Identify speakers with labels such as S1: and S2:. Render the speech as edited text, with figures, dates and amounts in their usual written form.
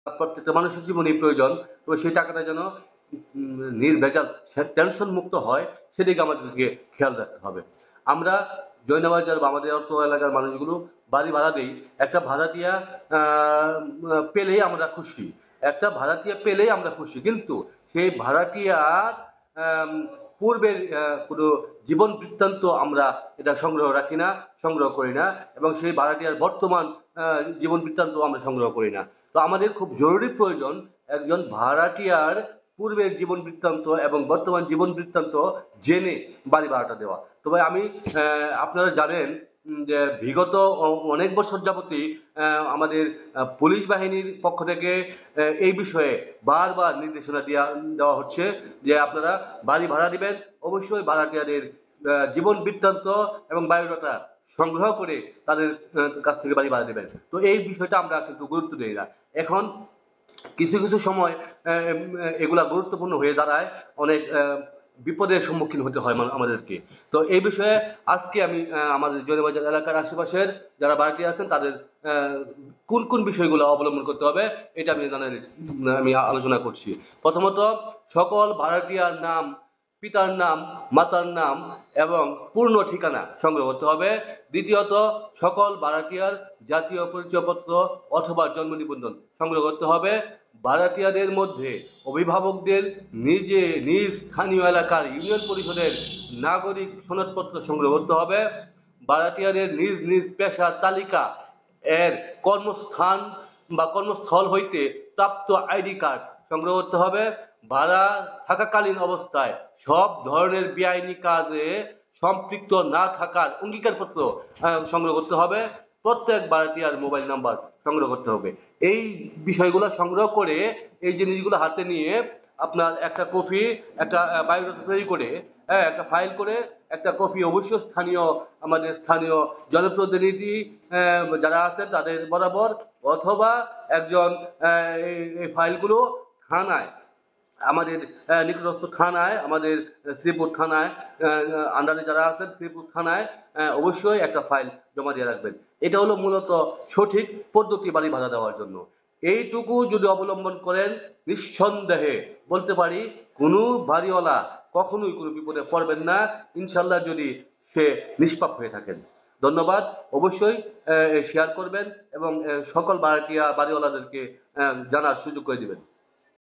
S1: প্রত্যেকটা মানুষের জীবনেই প্রয়োজন। তো সেই টাকাটা যেন নির্ভেজাল টেনশন মুক্ত হয়, সেদিকে আমাদেরকে খেয়াল রাখতে হবে। আমরা জয়নাবাজার বা আমাদের অত্র এলাকার মানুষগুলো বাড়ি ভাড়া দেই। একটা ভাড়াটিয়া আ পেলেই আমরা খুশি। একটা ভাড়াটিয়া পেলেই আমরা খুশি। কিন্তু সেই ভাড়াটিয়ার আম পূর্বের কোনো জীবন বৃত্তান্ত আমরা এটা সংগ্রহ রাখি না, সংগ্রহ করি না এবং সেই ভাড়াটিয়ার বর্তমান আ জীবন বৃত্তান্ত আমরা সংগ্রহ করি না। তো আমাদের খুব জরুরি প্রয়োজন একজন ভাড়াটিয়ার পূর্বের জীবন বৃত্তান্ত এবং বর্তমান জীবন বৃত্তান্ত জেনে বাড়ি ভাড়াটা দেওয়া। তবে আমি আপনারা জানেন যে বিগত অনেক বছর যাবতই আমাদের পুলিশ বাহিনীর পক্ষ থেকে এই বিষয়ে বারবার নির্দেশনা দেওয়া হচ্ছে যে আপনারা বাড়ি ভাড়া দিবেন, অবশ্যই ভাড়াটিয়াদের জীবন বৃত্তান্ত এবং বায়োডাটা সংগ্রহ করে তাদের কাছ থেকে বাড়ি ভাড়া দিবেন। তো এই বিষয়টা আমরা কিন্তু গুরুত্ব দিই না। এখন কিছু কিছু সময় এগুলা গুরুত্বপূর্ণ হয়ে দাঁড়ায়, অনেক বিপদের সম্মুখীন হতে হয় আমাদেরকে। তো এই বিষয়ে আজকে আমি আমাদের জয়বাজার এলাকার আশেপাশের যারা বাড়িটি আছেন তাদের কোন কোন বিষয়গুলো অবলম্বন করতে হবে এটা আমি আলোচনা করছি। প্রথমত, সকল ভাড়াটিয়ার নাম, পিতার নাম, মাতার নাম এবং পূর্ণ ঠিকানা সংগ্রহ করতে হবে। দ্বিতীয়ত, সকল ভাড়াটিয়ার জাতীয় পরিচয়পত্র অথবা জন্ম নিবন্ধন সংগ্রহ করতে হবে। ভাড়াটিয়াদের মধ্যে অভিভাবকদের নিজ স্থানীয় এলাকার ইউনিয়ন পরিষদের নাগরিক সনদপত্র সংগ্রহ করতে হবে। ভাড়াটিয়াদের নিজ নিজ পেশার তালিকা এর কর্মস্থান বা কর্মস্থল হইতে প্রাপ্ত আইডি কার্ড সংগ্রহ করতে হবে। ভাড়া থাকাকালীন অবস্থায় সব ধরনের বেআইনি কাজে সম্পৃক্ত না থাকার অঙ্গীকারপত্র সংগ্রহ করতে হবে। প্রত্যেক ভাড়াটিয়ার মোবাইল নাম্বার সংগ্রহ করতে হবে। এই বিষয়গুলো সংগ্রহ করে এই জিনিসগুলো হাতে নিয়ে আপনার একটা কপি, একটা বায়োডাটা তৈরি করে একটা ফাইল করে একটা কপি অবশ্যই আমাদের স্থানীয় জনপ্রতিনিধি যারা আছেন তাদের বরাবর অথবা একজন এই ফাইলগুলো থানায়, আমাদের নিকটস্থ থানায়, আমাদের শ্রীপুর থানায় আন্ডারে যারা আছেন শ্রীপুর থানায় অবশ্যই একটা ফাইল জমা দিয়ে রাখবেন। এটা হলো মূলত সঠিক পদ্ধতি বাড়ি ভাড়া দেওয়ার জন্য। এইটুকু যদি অবলম্বন করেন, নিঃসন্দেহে বলতে পারি কোনো বাড়িওয়ালা কখনোই কোনো বিপদে পড়বেন না, ইনশাল্লাহ, যদি সে নিষ্পাপ হয়ে থাকেন। ধন্যবাদ। অবশ্যই শেয়ার করবেন এবং সকল বাড়িওয়ালাদেরকে জানার সুযোগ করে দিবেন।